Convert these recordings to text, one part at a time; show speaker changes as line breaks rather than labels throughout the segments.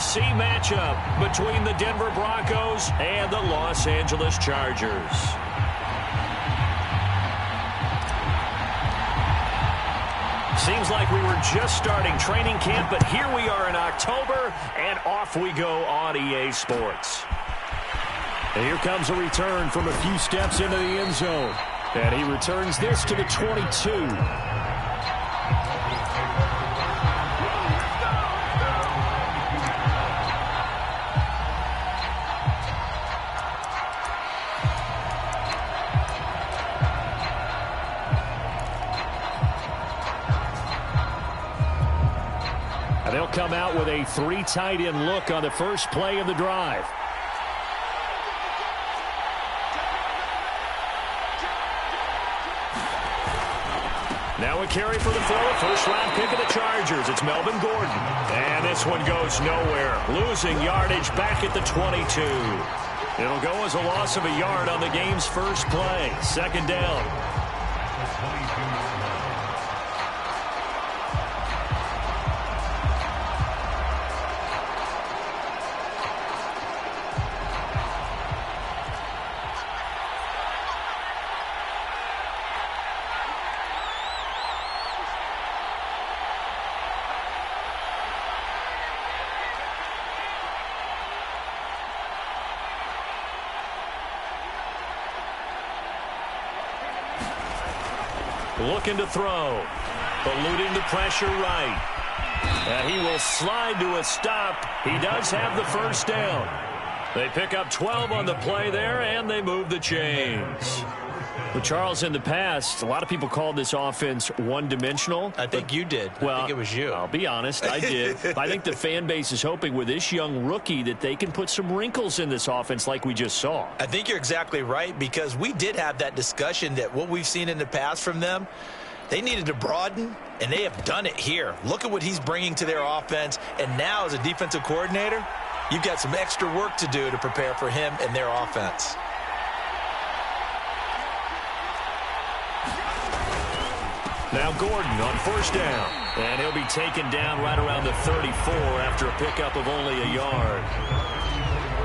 NFC matchup between the Denver Broncos and the Los Angeles Chargers. Seems like we were just starting training camp, but here we are in October, and off we go on EA Sports. And here comes a return from a few steps into the end zone. And he returns this to the 22. And they'll come out with a 3 tight end look on the first play of the drive. Now a carry for the throw, first-round pick of the Chargers. It's Melvin Gordon. And this one goes nowhere. Losing yardage back at the 22. It'll go as a loss of a yard on the game's first play. Second down. Looking to throw. Eluding the pressure right. And he will slide to a stop. He does have the first down. They pick up 12 on the play there, and they move the chains. Well, Charles, in the past, a lot of people called this offense one-dimensional.
I think you did.
Well,
I think it was you.
I'll be honest, I did. I think the fan base is hoping with this young rookie that they can put some wrinkles in this offense like we just saw.
I think you're exactly right, because we did have that discussion that what we've seen in the past from them, they needed to broaden, and they have done it here. Look at what he's bringing to their offense, and now as a defensive coordinator, you've got some extra work to do to prepare for him and their offense.
Now Gordon on first down. And he'll be taken down right around the 34 after a pickup of only a yard.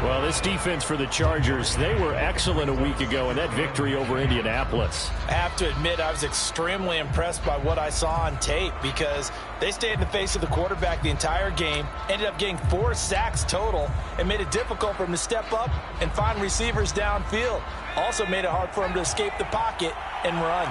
Well, this defense for the Chargers, they were excellent a week ago in that victory over Indianapolis.
I have to admit, I was extremely impressed by what I saw on tape, because they stayed in the face of the quarterback the entire game, ended up getting 4 sacks total, and made it difficult for him to step up and find receivers downfield. Also made it hard for him to escape the pocket and run.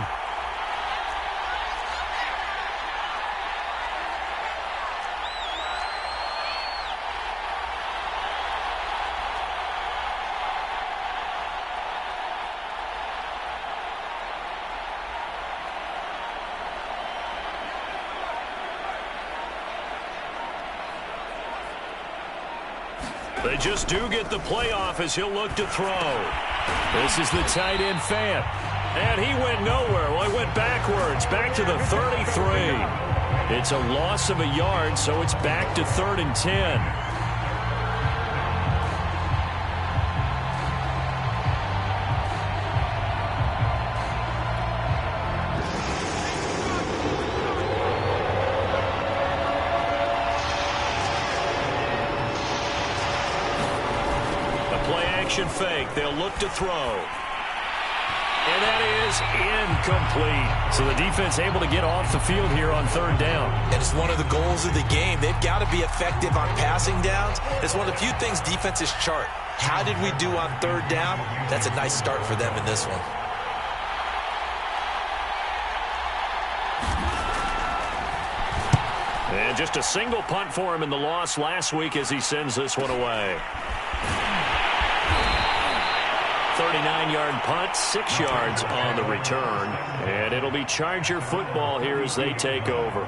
They just do get the playoff as he'll look to throw. This is the tight end fan. And he went nowhere. Well, he went backwards, back to the 33. It's a loss of a yard, so it's back to 3rd and 10. Fake. They'll look to throw. And that is incomplete. So the defense able to get off the field here on 3rd down.
And it's one of the goals of the game. They've got to be effective on passing downs. It's one of the few things defenses chart. How did we do on 3rd down? That's a nice start for them in this one.
And just a single punt for him in the loss last week as he sends this one away. 39-yard punt, 6 yards on the return. And it'll be Charger football here as they take over.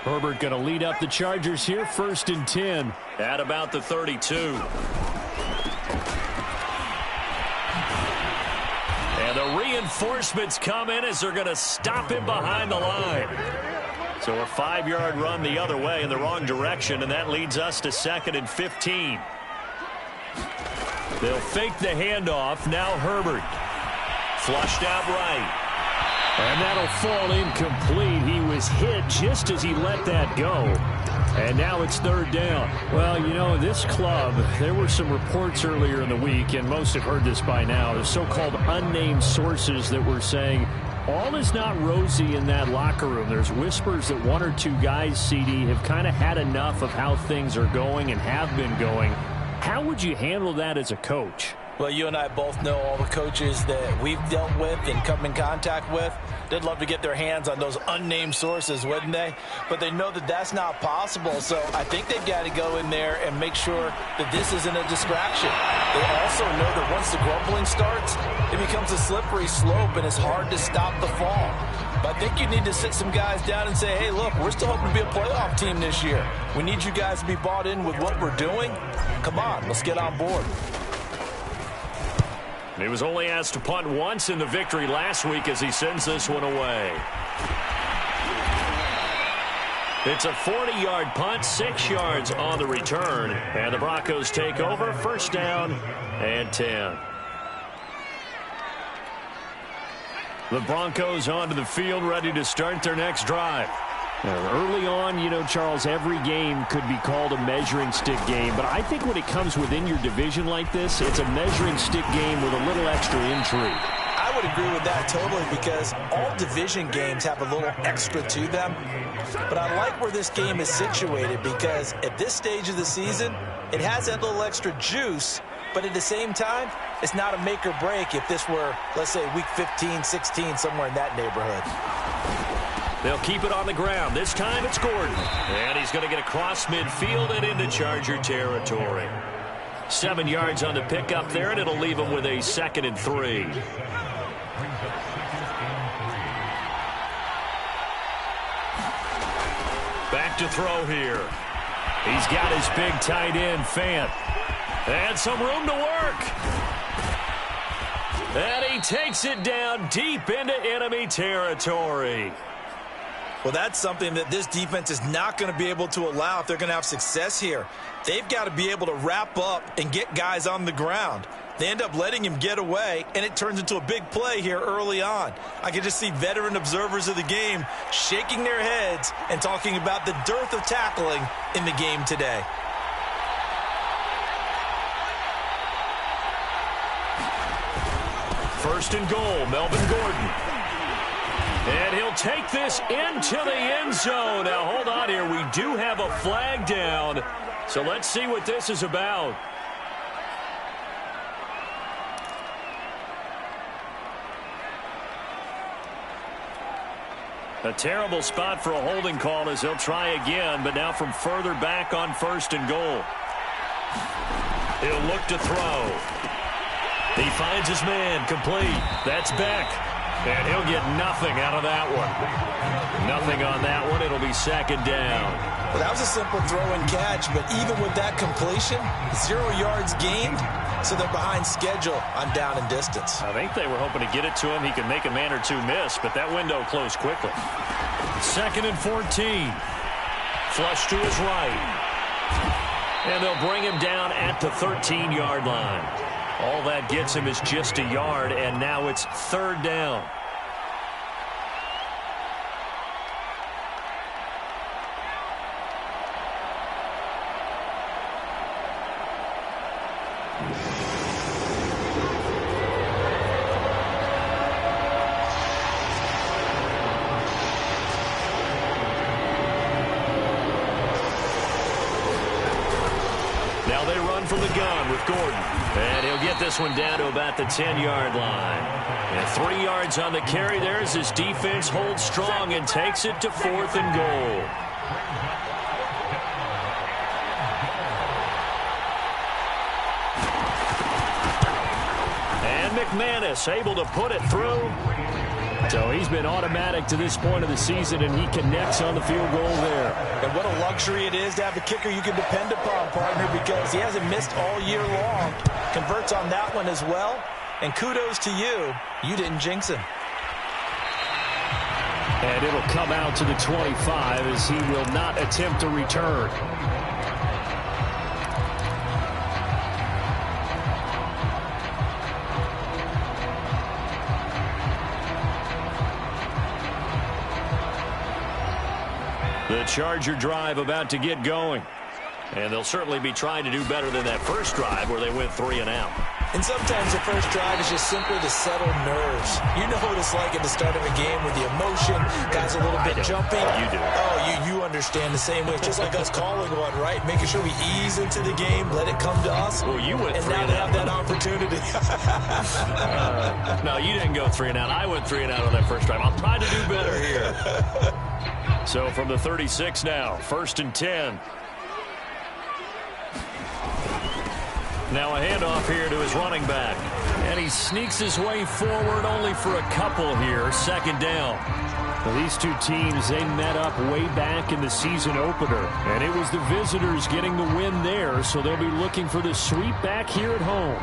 Herbert going to lead up the Chargers here, 1st and 10 at about the 32. And the reinforcements come in as they're going to stop him behind the line. So a 5-yard run the other way in the wrong direction, and that leads us to 2nd and 15. They'll fake the handoff. Now Herbert. Flushed out right. And that'll fall incomplete. He was hit just as he let that go. And now it's third down. Well, you know, this club, there were some reports earlier in the week, and most have heard this by now, the so-called unnamed sources that were saying all is not rosy in that locker room. There's whispers that one or two guys, CD, have kind of had enough of how things are going and have been going. How would you handle that as a coach?
Well, you and I both know all the coaches that we've dealt with and come in contact with. They'd love to get their hands on those unnamed sources, wouldn't they? But they know that that's not possible, so I think they've got to go in there and make sure that this isn't a distraction. They also know that once the grumbling starts, it becomes a slippery slope, and it's hard to stop the fall. But I think you need to sit some guys down and say, hey, look, we're still hoping to be a playoff team this year. We need you guys to be bought in with what we're doing. Come on, let's get on board.
He was only asked to punt once in the victory last week as he sends this one away. It's a 40-yard punt, 6 yards on the return. And the Broncos take over, first down and 10. The Broncos onto the field, ready to start their next drive. Now, early on, you know, Charles, every game could be called a measuring stick game. But I think when it comes within your division like this, it's a measuring stick game with a little extra intrigue.
I would agree with that totally, because all division games have a little extra to them. But I like where this game is situated, because at this stage of the season, it has that little extra juice. But at the same time, it's not a make or break if this were, let's say, week 15, 16, somewhere in that neighborhood.
They'll keep it on the ground. This time it's Gordon. And he's going to get across midfield and into Charger territory. 7 yards on the pickup there, and it'll leave him with a 2nd and 3. Back to throw here. He's got his big tight end, Fant. And some room to work. And he takes it down deep into enemy territory.
Well, that's something that this defense is not going to be able to allow if they're going to have success here. They've got to be able to wrap up and get guys on the ground. They end up letting him get away, and it turns into a big play here early on. I can just see veteran observers of the game shaking their heads and talking about the dearth of tackling in the game today.
First and goal, Melvin Gordon. And he'll take this into the end zone. Now, hold on here. We do have a flag down. So let's see what this is about. A terrible spot for a holding call as he'll try again, but now from further back on first and goal. He'll look to throw. He finds his man, complete. That's Beck. And he'll get nothing out of that one. Nothing on that one. It'll be 2nd down.
Well, that was a simple throw and catch, but even with that completion, 0 yards gained, so they're behind schedule on down and distance.
I think they were hoping to get it to him. He could make a man or two miss, but that window closed quickly. 2nd and 14. Flush to his right. And they'll bring him down at the 13-yard line. All that gets him is just a yard, and now it's 3rd down. Now they run from the gun with Gordon. And he'll get this one down to about the 10-yard line. And 3 yards on the carry there as his defense holds strong and takes it to 4th and goal. And McManus able to put it through. So he's been automatic to this point of the season, and he connects on the field goal there.
And what a luxury it is to have a kicker you can depend upon, partner, because he hasn't missed all year long. Converts on that one as well. And kudos to you. You didn't jinx him.
And it'll come out to the 25 as he will not attempt to return. The Charger drive about to get going. And they'll certainly be trying to do better than that first drive where they went 3 and out.
And sometimes the first drive is just simply to settle nerves. You know what it's like at the start of a game with the emotion, guys a little bit jumpy.
You do.
Oh, you understand the same way. It's just like us calling one, right? Making sure we ease into the game, let it come to us.
Well, you went 3
and now
and
they
out.
have that opportunity.
No, you didn't go 3 and out. I went 3 and out on that first drive. I'll try to do better here. So from the 36 now, 1st and 10. Now a handoff here to his running back. And he sneaks his way forward only for a couple here. 2nd down.
Well, these two teams, they met up way back in the season opener. And it was the visitors getting the win there, so they'll be looking for the sweep back here at home.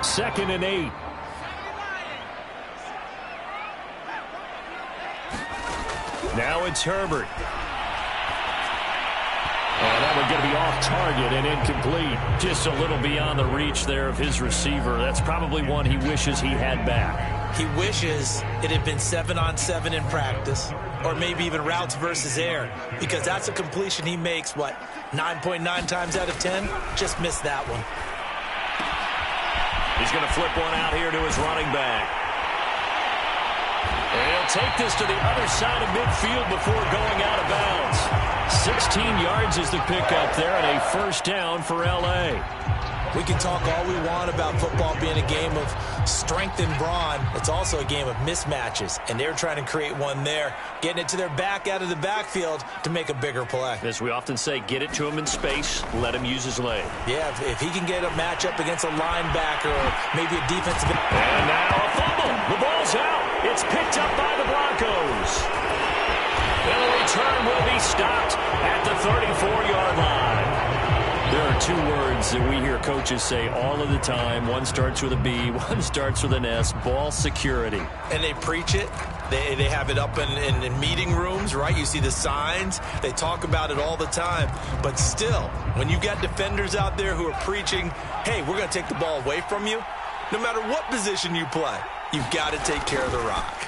Second and 8.
Now it's Herbert.
That one going to be off target and incomplete.
Just a little beyond the reach there of his receiver. That's probably one he wishes he had back.
He wishes it had been 7-on-7 in practice, or maybe even routes versus air, because that's a completion he makes, 9.9 times out of 10? Just missed that one.
He's going to flip one out here to his running back. And he'll take this to the other side of midfield before going out of bounds. 16 yards is the pickup there, and a 1st down for L.A.
We can talk all we want about football being a game of strength and brawn. It's also a game of mismatches, and they're trying to create one there, getting it to their back out of the backfield to make a bigger play.
As we often say, get it to him in space, let him use his leg.
Yeah, if he can get a matchup against a linebacker or maybe a defensive...
And now a fumble. The ball's out. It's picked up by the Broncos. And the return will be stopped at the 34-yard line. There are 2 words that we hear coaches say all of the time. One starts with a B, one starts with an S, ball security.
And they preach it. They have it up in meeting rooms, right? You see the signs. They talk about it all the time. But still, when you got defenders out there who are preaching, hey, we're going to take the ball away from you, no matter what position you play, you've got to take care of the rock.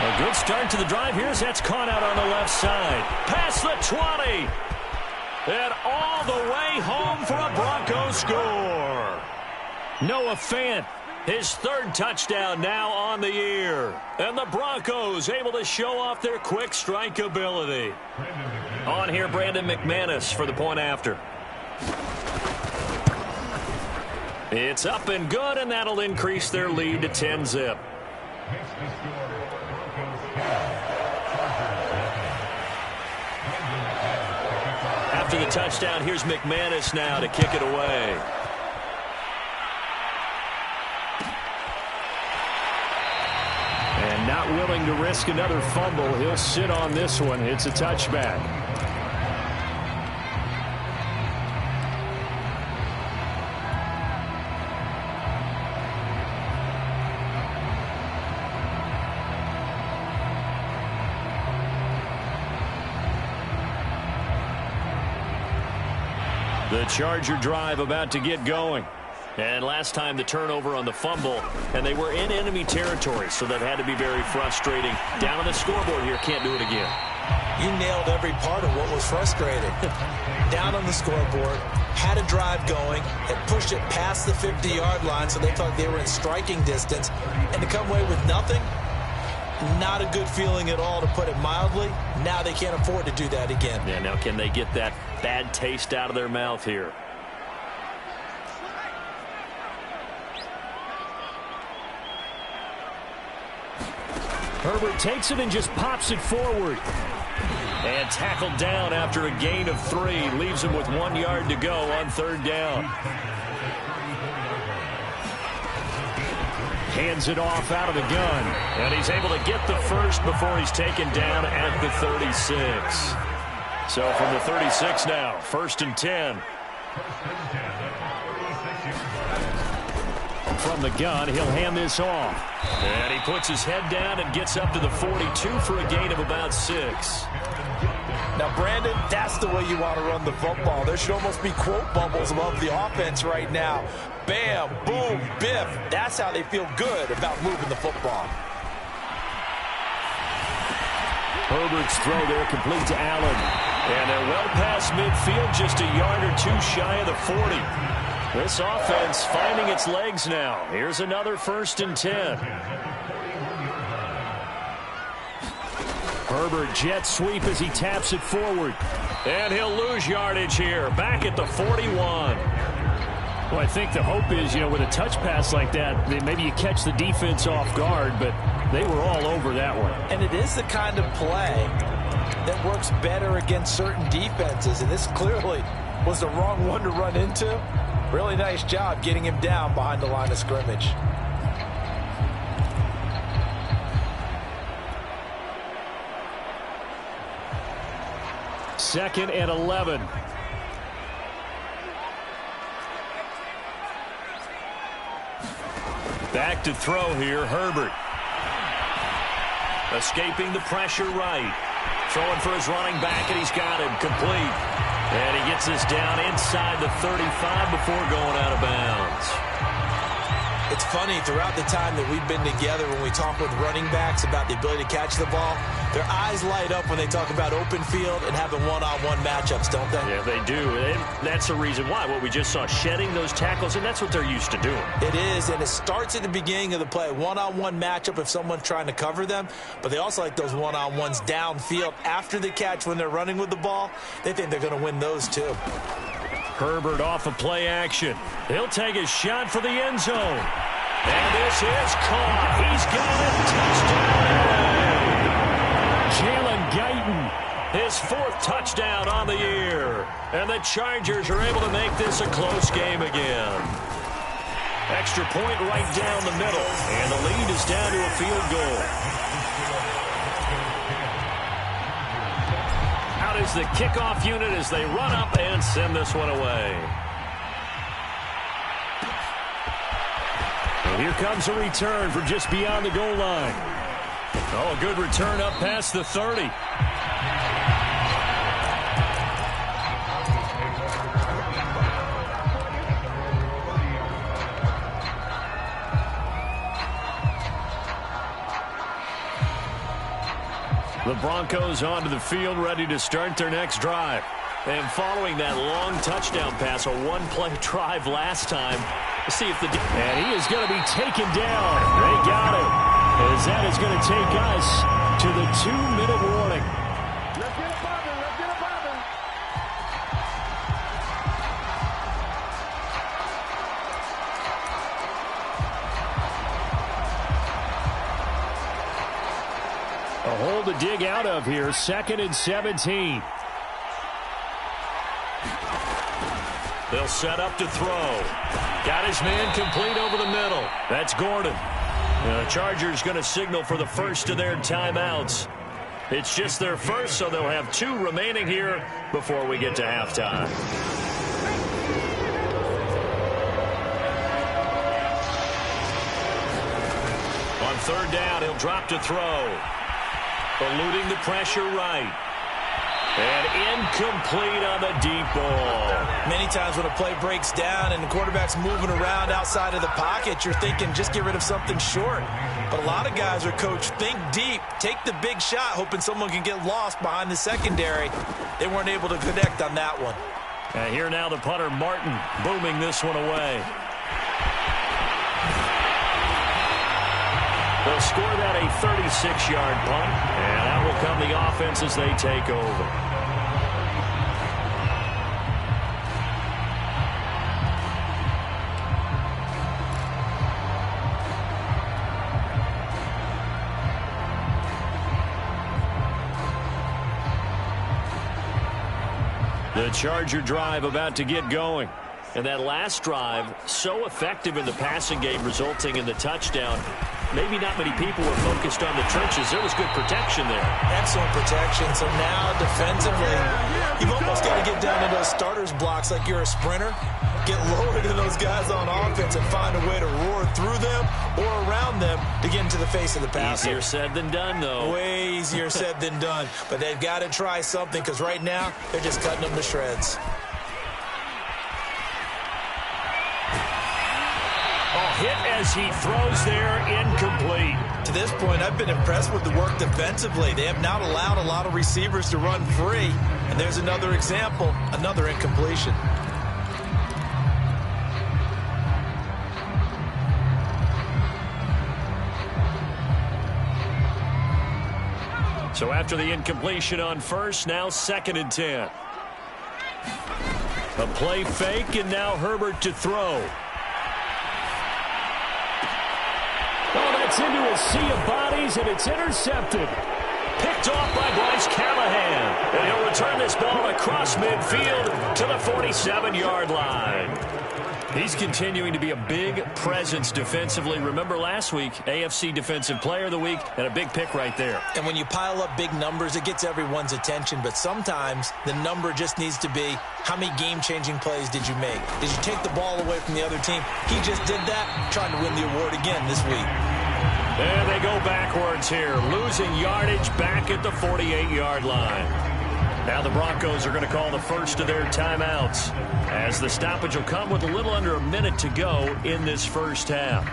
A good start to the drive here as that's caught out on the left side. Past the 20. And all the way home for a Broncos score. Noah Fant, his 3rd touchdown now on the year. And the Broncos able to show off their quick strike ability. On here, Brandon McManus for the point after. It's up and good, and that'll increase their lead to 10-zip. After the touchdown, here's McManus now to kick it away.
And not willing to risk another fumble. He'll sit on this one. It's a touchback.
The Charger drive about to get going. And last time the turnover on the fumble, and they were in enemy territory, so that had to be very frustrating. Down on the scoreboard here, can't do it again.
You nailed every part of what was frustrating. Down on the scoreboard, had a drive going, had pushed it past the 50-yard line, so they thought they were in striking distance, and to come away with nothing, not a good feeling at all, to put it mildly. Now they can't afford to do that again.
Yeah, now can they get that bad taste out of their mouth here?
Herbert takes it and just pops it forward.
And tackled down after a gain of 3. Leaves him with 1 yard to go on 3rd down.
Hands it off out of the gun.
And he's able to get the first before he's taken down at the 36. So from the 36 now, 1st and 10.
From the gun, he'll hand this off.
And he puts his head down and gets up to the 42 for a gain of about 6.
Now, Brandon, that's the way you want to run the football. There should almost be quote bubbles above the offense right now. Bam, boom, biff. That's how they feel good about moving the football.
Herbert's throw there complete to Allen.
And they're well past midfield, just a yard or two shy of the 40. This offense finding its legs now. Here's another 1st and 10.
Herbert jet sweep as he taps it forward.
And he'll lose yardage here, back at the 41.
Well, I think the hope is, with a touch pass like that, maybe you catch the defense off guard, but they were all over that one.
And it is the kind of play that works better against certain defenses, and this clearly was the wrong one to run into. Really nice job getting him down behind the line of scrimmage.
Second and 11.
Back to throw here, Herbert. Escaping the pressure right. Throwing for his running back, and he's got him complete. And he gets this down inside the 35 before going out of bounds.
It's funny, throughout the time that we've been together, when we talk with running backs about the ability to catch the ball, their eyes light up when they talk about open field and having one-on-one matchups, don't they?
Yeah, they do. And that's the reason why. What we just saw, shedding those tackles, and that's what they're used to doing.
It is, and it starts at the beginning of the play. One-on-one matchup if someone's trying to cover them, but they also like those one-on-ones downfield after the catch when they're running with the ball. They think they're going to win those too.
Herbert off of play action. He'll take his shot for the end zone. And this is caught. He's got it. Touchdown.
Jalen Guyton.
His 4th touchdown on the year. And the Chargers are able to make this a close game again. Extra point right down the middle. And the lead is down to a field goal. Out is the kickoff unit as they run up and send this one away.
And here comes a return from just beyond the goal line.
Oh, a good return up past the 30. The Broncos onto the field, ready to start their next drive. And following that long touchdown pass, a one-play drive last time. Let's see if the...
And he is going to be taken down. They got him. As that is going to take us to the 2-minute warning.
Let's get it poppin'. Let's get it poppin'.
A hole to dig out of here. 2nd and 17.
They'll set up to throw. Got his man complete over the middle. That's Gordon. The Chargers going to signal for the first of their timeouts. It's just their first, so they'll have 2 remaining here before we get to halftime. On 3rd down, he'll drop to throw. Eluding the pressure right. And incomplete on the deep ball.
Many times when a play breaks down and the quarterback's moving around outside of the pocket, you're thinking just get rid of something short. But a lot of guys are coached, think deep, take the big shot, hoping someone can get lost behind the secondary. They weren't able to connect on that one.
And here now the punter, Martin, booming this one away. They'll score that a 36-yard punt, and out will come the offense as they take over. The Charger drive about to get going. And that last drive, so effective in the passing game, resulting in the touchdown. Maybe not many people were focused on the trenches. There was good protection there.
Excellent protection. So now defensively, you've almost got to get down to those starters blocks like you're a sprinter
Get lower than those guys on offense and find a way to roar through them or around them to get into the face of the passer.
Easier said than done, though.
Way easier said than done. But they've got to try something because right now they're just cutting them to shreds.
Hit as he throws there, incomplete.
To this point, I've been impressed with the work defensively. They have not allowed a lot of receivers to run free. And there's another example, another incompletion.
So after the incompletion on first, now 2nd and 10. A play fake, and now Herbert to throw.
Oh, that's into a sea of bodies, and it's intercepted.
Picked off by Bryce Callahan. And he'll return this ball across midfield to the 47-yard line. He's continuing to be a big presence defensively. Remember last week, AFC Defensive Player of the Week, and a big pick right there.
And when you pile up big numbers, it gets everyone's attention. But sometimes the number just needs to be, how many game-changing plays did you make? Did you take the ball away from the other team? He just did that, trying to win the award again this week.
There they go backwards here, losing yardage back at the 48-yard line. Now the Broncos are going to call the first of their timeouts, as the stoppage will come with a little under a minute to go in this first half.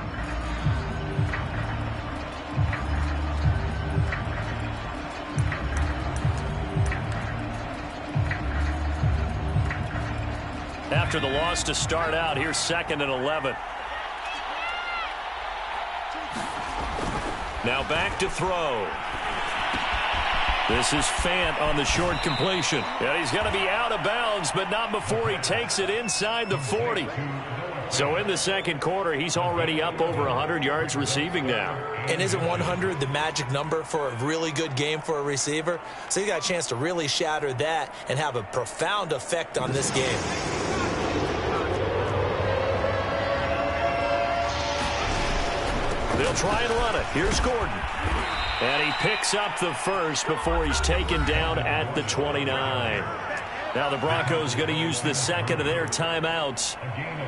After the loss to start out, here's 2nd and 11. Now back to throw. This is Fant on the short completion. And he's going to be out of bounds, but not before he takes it inside the 40. So in the second quarter, he's already up over 100 yards receiving now.
And isn't 100 the magic number for a really good game for a receiver? So he got a chance to really shatter that and have a profound effect on this game.
They'll try and run it. Here's Gordon. And he picks up the first before he's taken down at the 29. Now the Broncos going to use the second of their timeouts,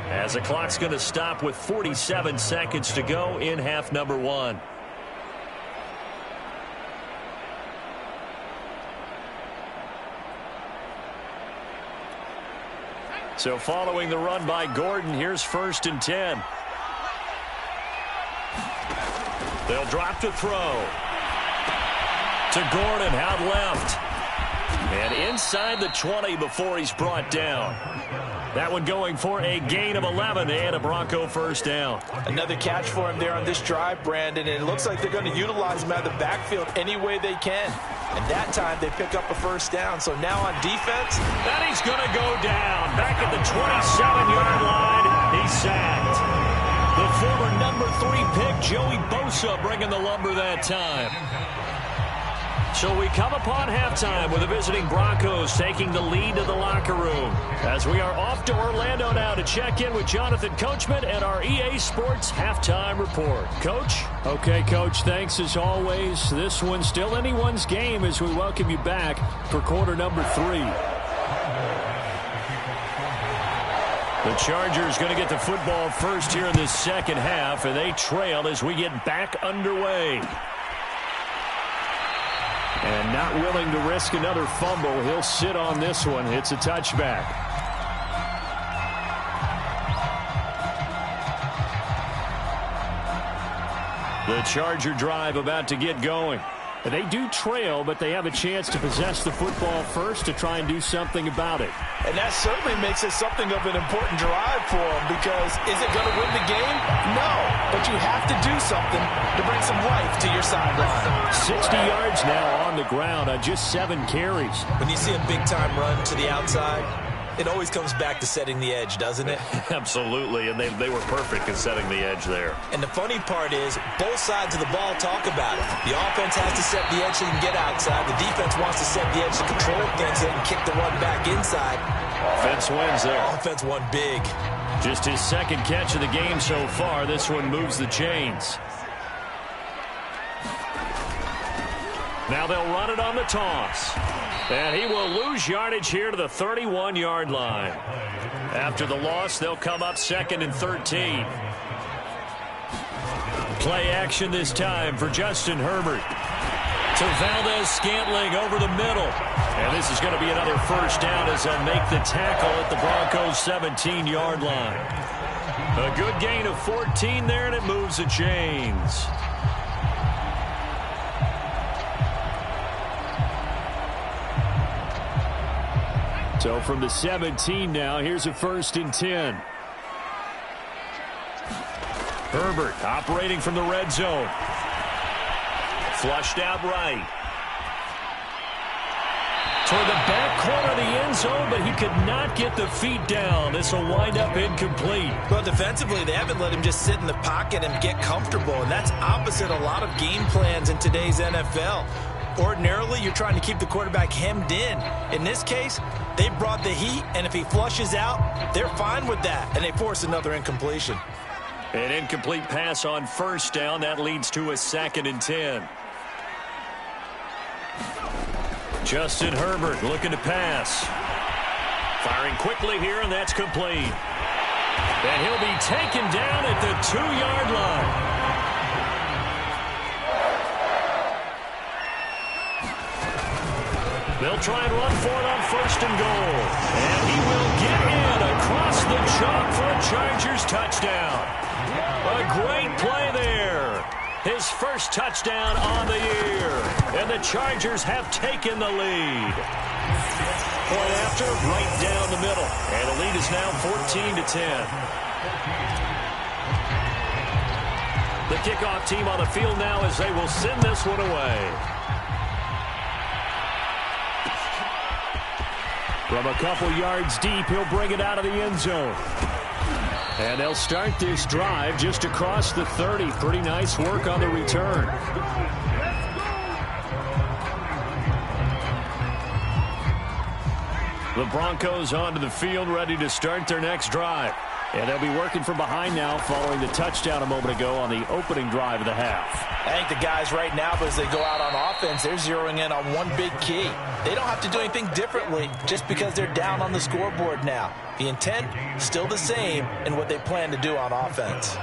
as the clock's going to stop with 47 seconds to go in half number 1. So following the run by Gordon, here's 1st and 10. They'll drop to throw. To Gordon, out left. And inside the 20 before he's brought down. That one going for a gain of 11 and a Bronco first down.
Another catch for him there on this drive, Brandon, and it looks like they're going to utilize him out of the backfield any way they can. And that time they pick up a first down. So now on defense,
and he's going to go down. Back at the 27-yard line, he's sacked. The former number 3 pick, Joey Bosa, bringing the lumber that time. So we come upon halftime with the visiting Broncos taking the lead to the locker room, as we are off to Orlando now to check in with Jonathan Coachman and our EA Sports halftime report. Coach?
Okay, Coach, thanks as always. This one's still anyone's game as we welcome you back for quarter number 3.
The Chargers going to get the football first here in this second half, and they trail as we get back underway. And not willing to risk another fumble. He'll sit on this one. It's a touchback. The Charger drive about to get going. They do trail, but they have a chance to possess the football first to try and do something about it.
And that certainly makes it something of an important drive for them, because is it going to win the game? No, but you have to do something to bring some life to your sideline.
60 yards now on the ground on just 7 carries.
When you see a big-time run to the outside, it always comes back to setting the edge, doesn't it?
Absolutely, and they were perfect in setting the edge there.
And the funny part is, both sides of the ball talk about it. The offense has to set the edge so you can get outside. The defense wants to set the edge to control things so they can kick the run back inside.
Offense wins there.
Offense won big.
Just his second catch of the game so far. This one moves the chains. Now they'll run it on the toss. And he will lose yardage here to the 31-yard line. After the loss, they'll come up 2nd and 13. Play action this time for Justin Herbert. To Valdez-Scantling over the middle. And this is going to be another first down as they'll make the tackle at the Broncos' 17-yard line. A good gain of 14 there, and it moves the chains.
So from the 17 now, here's a 1st and 10. Herbert operating from the red zone.
Flushed out right. Toward the back corner of the end zone, but he could not get the feet down. This will wind up incomplete.
Well, defensively, they haven't let him just sit in the pocket and get comfortable, and that's opposite a lot of game plans in today's NFL. Ordinarily, you're trying to keep the quarterback hemmed in. In this case, they brought the heat, and if he flushes out, they're fine with that, and they force another incompletion.
An incomplete pass on 1st down. That leads to a 2nd and 10. Justin Herbert looking to pass. Firing quickly here, and that's complete. And he'll be taken down at the 2-yard line. They'll try and run for it on 1st and goal. And he will get in across the chalk for a Chargers touchdown. A great play there. His first touchdown on the year. And the Chargers have taken the lead. Point after, right down the middle. And the lead is now 14-10. The kickoff team on the field now as they will send this one away.
From a couple yards deep, he'll bring it out of the end zone. And they'll start this drive just across the 30. Pretty nice work on the return. The Broncos onto the field, ready to start their next drive. And they'll be working from behind now following the touchdown a moment ago on the opening drive of the half.
I think the guys right now, as they go out on offense, they're zeroing in on one big key. They don't have to do anything differently just because they're down on the scoreboard now. The intent, still the same in what they plan to do on offense.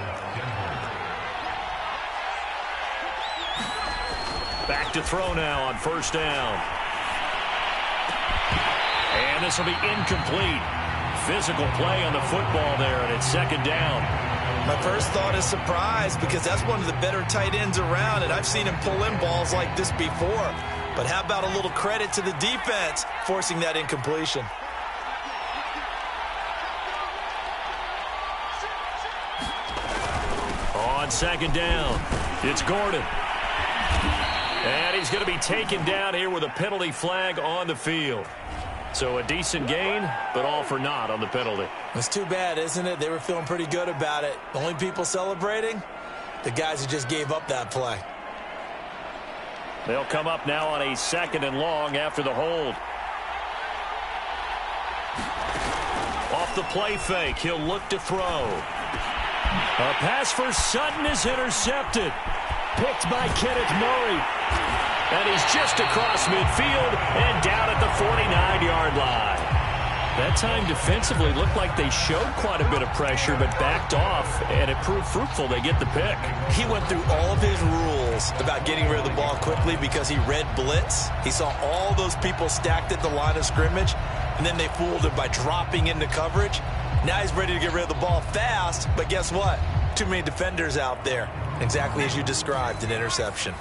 Back to throw now on 1st down. And this will be incomplete. Physical play on the football there, and it's 2nd down.
My first thought is surprise because that's one of the better tight ends around, and I've seen him pull in balls like this before. But how about a little credit to the defense forcing that incompletion?
On 2nd down, it's Gordon. And he's going to be taken down here with a penalty flag on the field. So a decent gain, but all for naught on the penalty.
It's too bad, isn't it? They were feeling pretty good about it. The only people celebrating, the guys who just gave up that play.
They'll come up now on a 2nd and long after the hold. Off the play fake, he'll look to throw. A pass for Sutton is intercepted. Picked by Kenneth Murray. And he's just across midfield and down at the 49-yard line. That time defensively looked like they showed quite a bit of pressure but backed off, and it proved fruitful. They get the pick.
He went through all of his rules about getting rid of the ball quickly because he read blitz. He saw all those people stacked at the line of scrimmage, and then they fooled him by dropping into coverage. Now he's ready to get rid of the ball fast, but guess what? Too many defenders out there. Exactly as you described, an interception.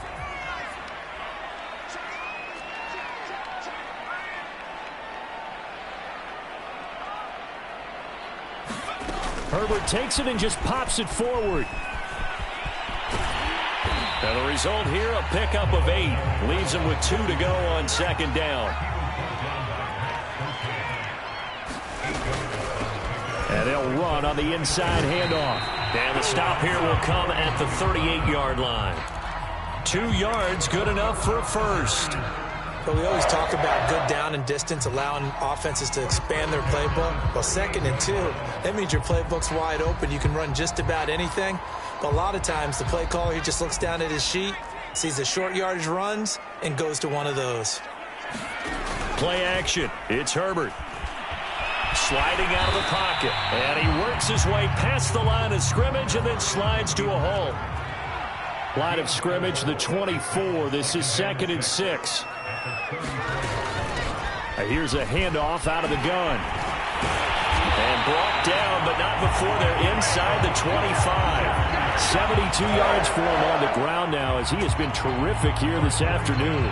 Herbert takes it and just pops it forward.
And the result here, a pickup of 8. Leaves him with 2 to go on 2nd down.
And they'll run on the inside handoff.
And the stop here will come at the 38-yard line. 2 yards, good enough for a first.
But we always talk about good down and distance, allowing offenses to expand their playbook. Well, 2nd and 2, that means your playbook's wide open. You can run just about anything. But a lot of times, the play caller, he just looks down at his sheet, sees the short yardage runs, and goes to one of those.
Play action. It's Herbert. Sliding out of the pocket. And he works his way past the line of scrimmage and then slides to a hole. Line of scrimmage, the 24. This is 2nd and 6. Here's a handoff out of the gun. And brought down, but not before they're inside the 25. 72 yards for him on the ground now as he has been terrific here this afternoon.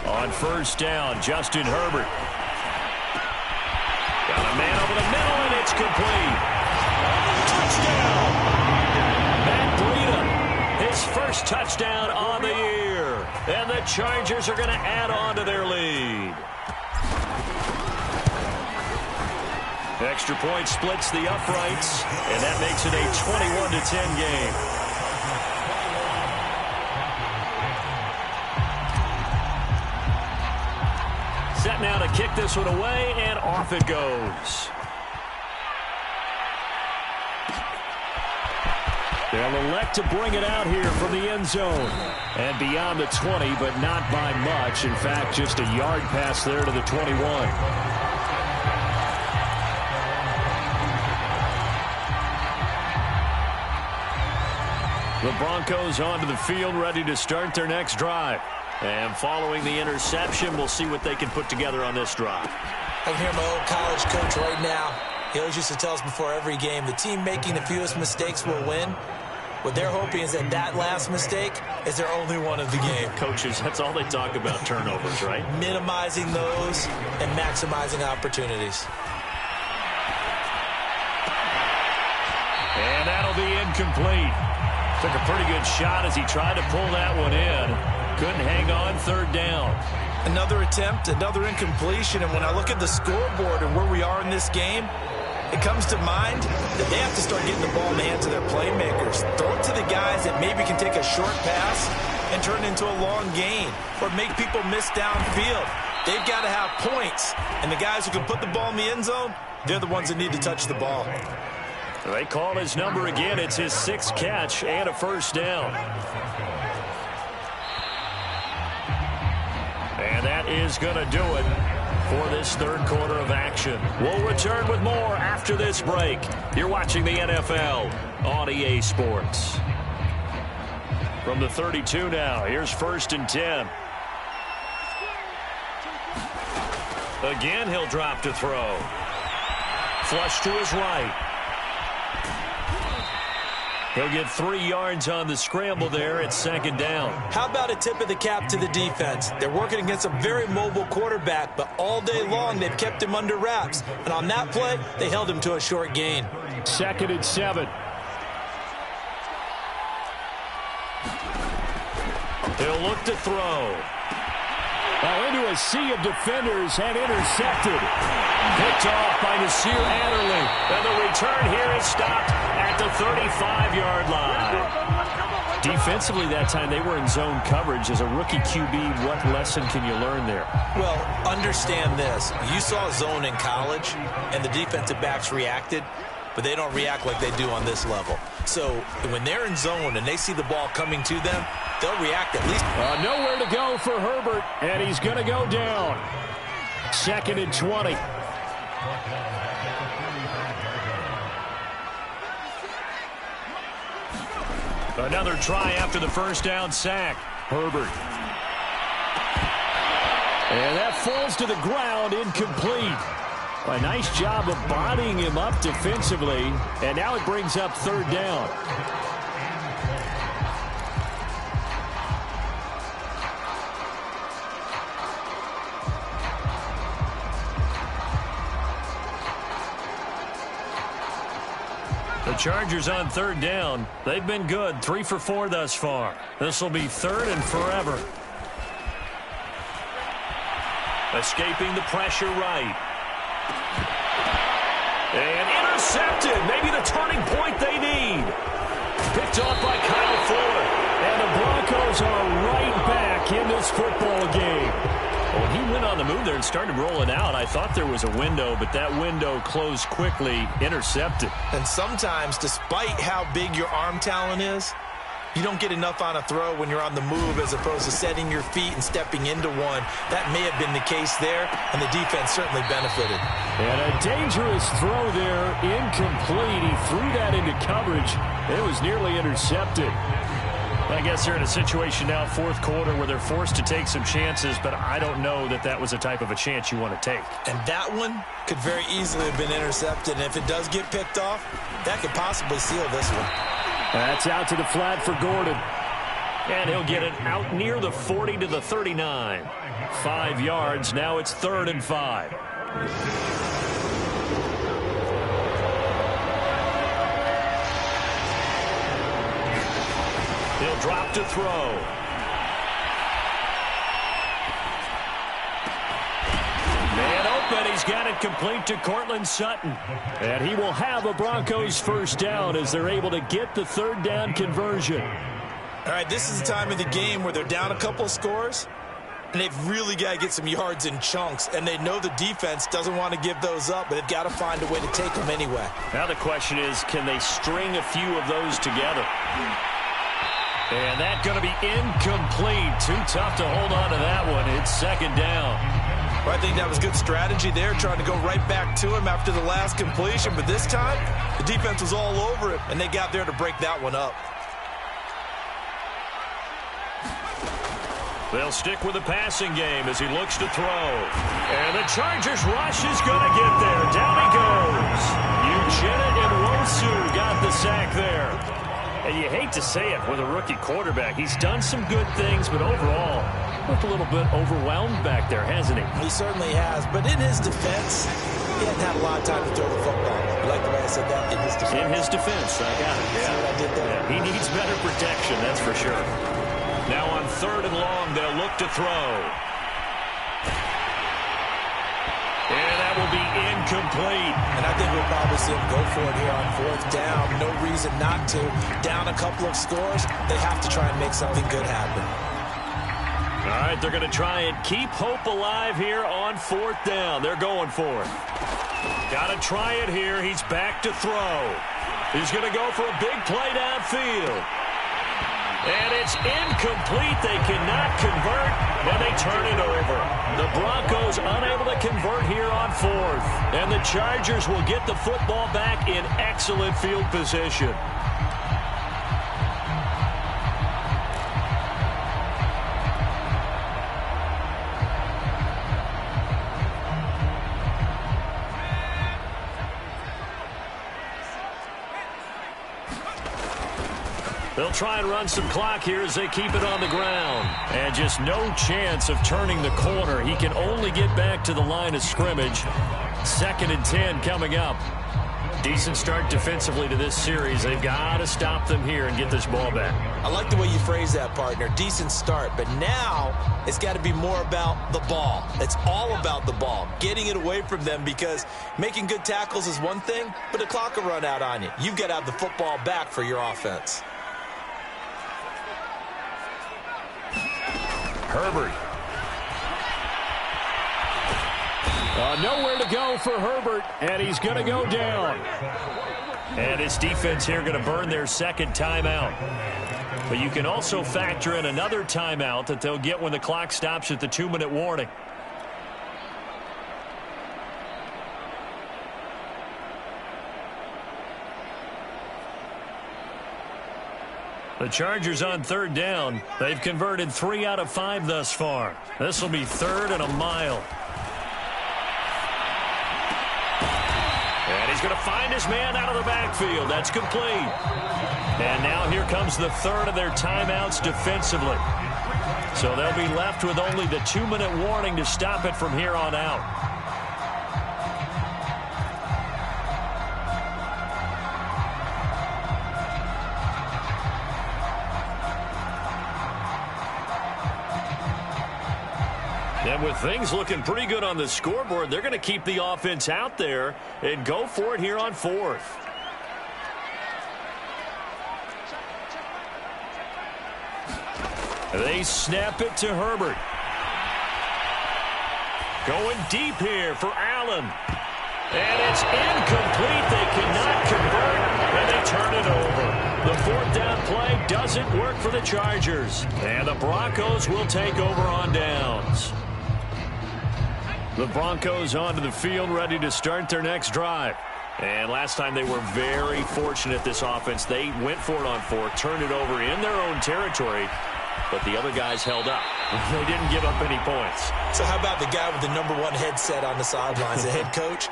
On first down, Justin Herbert. Got a man over the middle, and it's complete. Touchdown! Matt Breida, his first touchdown on the year. And the Chargers are going to add on to their lead. Extra point splits the uprights, and that makes it a 21-10 game. Set now to kick this one away, and off it goes. They'll elect to bring it out here from the end zone. And beyond the 20, but not by much. In fact, just a yard pass there to the 21. The Broncos onto the field, ready to start their next drive. And following the interception, we'll see what they can put together on this drive.
I can hear my old college coach right now. He always used to tell us before every game, the team making the fewest mistakes will win. What they're hoping is that that last mistake is their only one of the game.
Coaches, that's all they talk about, turnovers, right?
Minimizing those and maximizing opportunities.
And that'll be incomplete. Took a pretty good shot as he tried to pull that one in. Couldn't hang on, 3rd down.
Another attempt, another incompletion, and when I look at the scoreboard and where we are in this game, it comes to mind that they have to start getting the ball in the hands of their playmakers. Throw it to the guys that maybe can take a short pass and turn it into a long gain or make people miss downfield. They've got to have points, and the guys who can put the ball in the end zone, they're the ones that need to touch the ball.
They call his number again. It's his 6th catch and a first down. And that is going to do it for this 3rd quarter of action. We'll return with more after this break. You're watching the NFL on EA Sports. From the 32 now, here's 1st and 10. Again, he'll drop to throw. Flush to his right. He'll get 3 yards on the scramble there at 2nd down.
How about a tip of the cap to the defense? They're working against a very mobile quarterback, but all day long they've kept him under wraps. And on that play, they held him to a short gain.
2nd and 7.
He'll look to throw.
Into a sea of defenders and intercepted.
Picked off by Nasir Adderley. And the return here is stopped at the 35-yard line. Defensively that time, they were in zone coverage. As a rookie QB, what lesson can you learn there?
Well, understand this. You saw zone in college, and the defensive backs reacted, but they don't react like they do on this level. So when they're in zone and they see the ball coming to them, they'll react at least.
Nowhere to go for Herbert, and he's going to go down. 2nd and 20.
Another try after the first down sack. Herbert.
And that falls to the ground, incomplete. A nice job of bodying him up defensively, and now it brings up 3rd down.
The Chargers on 3rd down. They've been good. 3 for 4 thus far. This will be 3rd and forever. Escaping the pressure right. And intercepted. Maybe the turning point they need. Picked off by Kyle Fuller.
And the Broncos are right back in this football game.
When he went on the move there and started rolling out, I thought there was a window, but that window closed quickly, intercepted.
And sometimes, despite how big your arm talent is, you don't get enough on a throw when you're on the move as opposed to setting your feet and stepping into one. That may have been the case there, and the defense certainly benefited.
And a dangerous throw there, incomplete. He threw that into coverage. It was nearly intercepted.
I guess they're in a situation now, fourth quarter, where they're forced to take some chances, but I don't know that that was the type of a chance you want to take.
And that one could very easily have been intercepted, and if it does get picked off, that could possibly seal this one.
That's out to the flat for Gordon.
And he'll get it out near the 40 to the 39. 5 yards. Now it's 3rd and 5. He'll drop to throw. Man open. He's got it complete to Cortland Sutton.
And he will have a Broncos first down as they're able to get the 3rd down conversion.
All right, this is the time of the game where they're down a couple of scores, and they've really got to get some yards in chunks, and they know the defense doesn't want to give those up, but they've got to find a way to take them anyway.
Now the question is, can they string a few of those together? And that's going to be incomplete. Too tough to hold on to that one. It's 2nd down.
Well, I think that was good strategy there, trying to go right back to him after the last completion, but this time the defense was all over it, and they got there to break that one up.
They'll stick with the passing game as he looks to throw. And the Chargers rush is going to get there. Down he goes. Uchenna Nwosu got the sack there. And you hate to say it with a rookie quarterback. He's done some good things, but overall, looked a little bit overwhelmed back there, hasn't he?
He certainly has, but in his defense, he hadn't had a lot of time to throw the football. You like the way I said that? In his defense.
In his defense, I got it.
See what I did there?
Yeah, he needs better protection, that's for sure. Now on 3rd and long, they'll look to throw. And that will be incomplete.
And I think we'll probably see him go for it here on 4th down. No reason not to. Down a couple of scores, they have to try and make something good happen.
All right, they're going to try and keep hope alive here on 4th down. They're going for it. Got to try it here. He's back to throw. He's going to go for a big play downfield. And it's incomplete. They cannot convert, and they turn it over. The Broncos unable to convert here on 4th. And the Chargers will get the football back in excellent field position. They'll try and run some clock here as they keep it on the ground. And just no chance of turning the corner. He can only get back to the line of scrimmage. 2nd and 10 coming up. Decent start defensively to this series. They've got to stop them here and get this ball back.
I like the way you phrase that, partner. Decent start. But now it's got to be more about the ball. It's all about the ball. Getting it away from them, because making good tackles is one thing, but the clock will run out on you. You've got to have the football back for your offense.
Herbert.
Nowhere to go for Herbert, and he's going to go down.
And his defense here going to burn their 2nd timeout. But you can also factor in another timeout that they'll get when the clock stops at the 2-minute warning. The Chargers on 3rd down. They've converted 3 out of 5 thus far. This will be 3rd and a mile. And he's going to find his man out of the backfield. That's complete. And now here comes the 3rd of their timeouts defensively. So they'll be left with only the 2-minute warning to stop it from here on out. And with things looking pretty good on the scoreboard, they're going to keep the offense out there and go for it here on 4th. They snap it to Herbert. Going deep here for Allen. And it's incomplete. They cannot convert, and they turn it over. The fourth down play doesn't work for the Chargers. And the Broncos will take over on downs. The Broncos onto the field, ready to start their next drive. And last time they were very fortunate, this offense. They went for it on fourth, turned it over in their own territory, but the other guys held up. They didn't give up any points.
So how about the guy with the #1 headset on the sidelines, the head coach?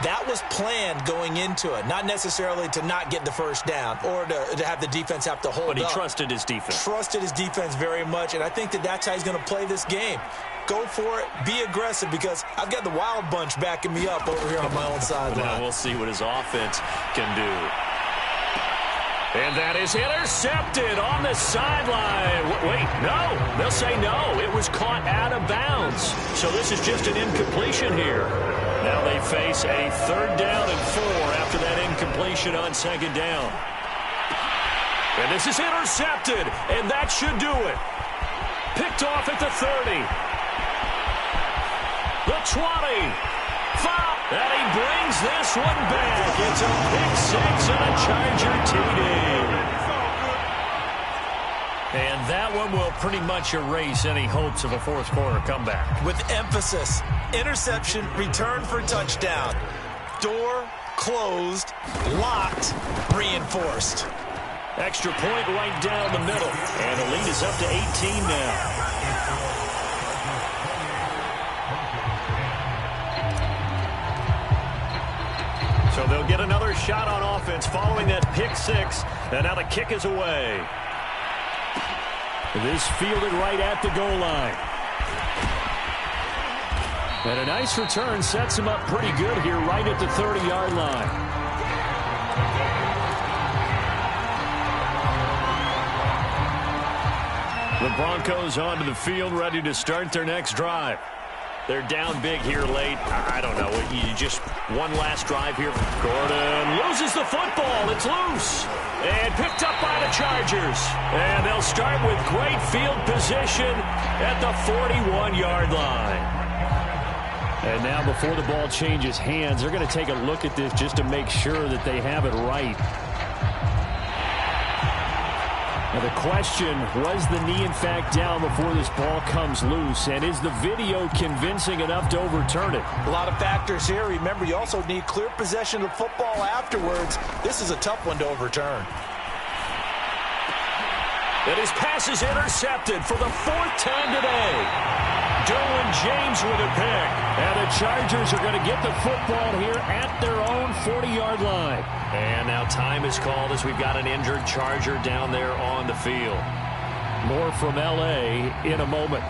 That was planned going into it, not necessarily to not get the first down or to have the defense have to hold up.
But he trusted his defense.
Trusted his defense very much, and I think that's how he's going to play this game. Go for it. Be aggressive, because I've got the wild bunch backing me up over here on my own sideline.
Now we'll see what his offense can do. And that is intercepted on the sideline. Wait, no. They'll say no. It was caught out of bounds. So this is just an incompletion here. Now they face a 3rd down and 4 after that incompletion on 2nd down. And this is intercepted, and that should do it. Picked off at the 30. The 20. Foul. And he brings this one back. It's a pick 6 and a Charger TD. And that one will pretty much erase any hopes of a fourth quarter comeback.
With emphasis. Interception, return for touchdown. Door closed, locked, reinforced.
Extra point right down the middle. And the lead is up to 18 now. So they'll get another shot on offense following that pick 6. And now the kick is away.
This fielded right at the goal line. And a nice return sets him up pretty good here right at the 30-yard line. The Broncos onto the field, ready to start their next drive. They're down big here late. I don't know. You just one last drive here. Gordon loses the football. It's loose. And picked up by the Chargers. And they'll start with great field position at the 41-yard line. And now before the ball changes hands, they're going to take a look at this just to make sure that they have it right. Now the question, was the knee in fact down before this ball comes loose? And is the video convincing enough to overturn it?
A lot of factors here. Remember, you also need clear possession of football afterwards. This is a tough one to overturn.
And his pass is intercepted for the 4th time today. Derwin James with a pick.
And the Chargers are going to get the football here at their own 40-yard line.
And now time is called as we've got an injured Charger down there on the field.
More from L.A. in a moment.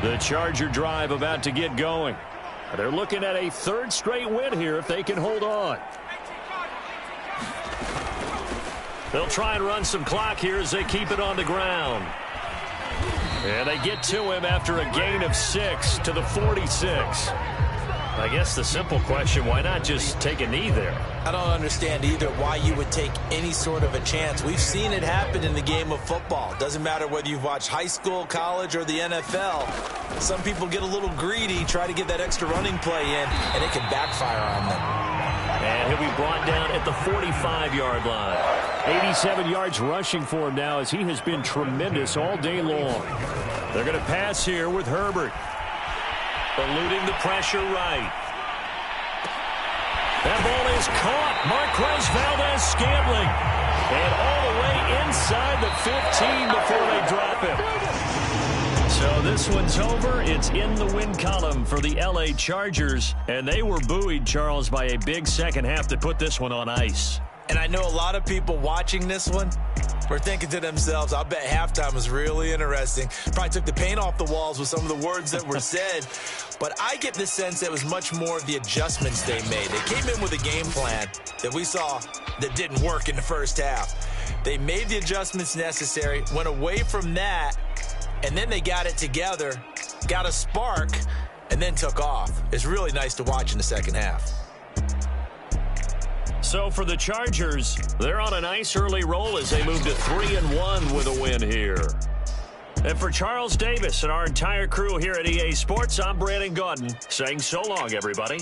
The Charger drive about to get going. They're looking at a 3rd straight win here if they can hold on.
They'll try and run some clock here as they keep it on the ground. And they get to him after a gain of 6 to the 46. I guess the simple question, why not just take a knee there?
I don't understand either why you would take any sort of a chance. We've seen it happen in the game of football. Doesn't matter whether you've watched high school, college, or the NFL. Some people get a little greedy, try to get that extra running play in, and it can backfire on them.
And he'll be brought down at the 45-yard line.
87 yards rushing for him now as he has been tremendous all day long.
They're going to pass here with Herbert. Eluding the pressure right. That ball is caught. Marquez Valdez-Scantling. And all the way inside the 15 before they drop him. So this one's over. It's in the win column for the L.A. Chargers. And they were buoyed, Charles, by a big second half that put this one on ice.
And I know a lot of people watching this one were thinking to themselves, I bet halftime was really interesting. Probably took the paint off the walls with some of the words that were said. But I get the sense that it was much more of the adjustments they made. They came in with a game plan that we saw that didn't work in the first half. They made the adjustments necessary, went away from that, and then they got it together, got a spark, and then took off. It's really nice to watch in the second half.
So for the Chargers, they're on a nice early roll as they move to 3-1 with a win here. And for Charles Davis and our entire crew here at EA Sports, I'm Brandon Gaudin saying so long, everybody.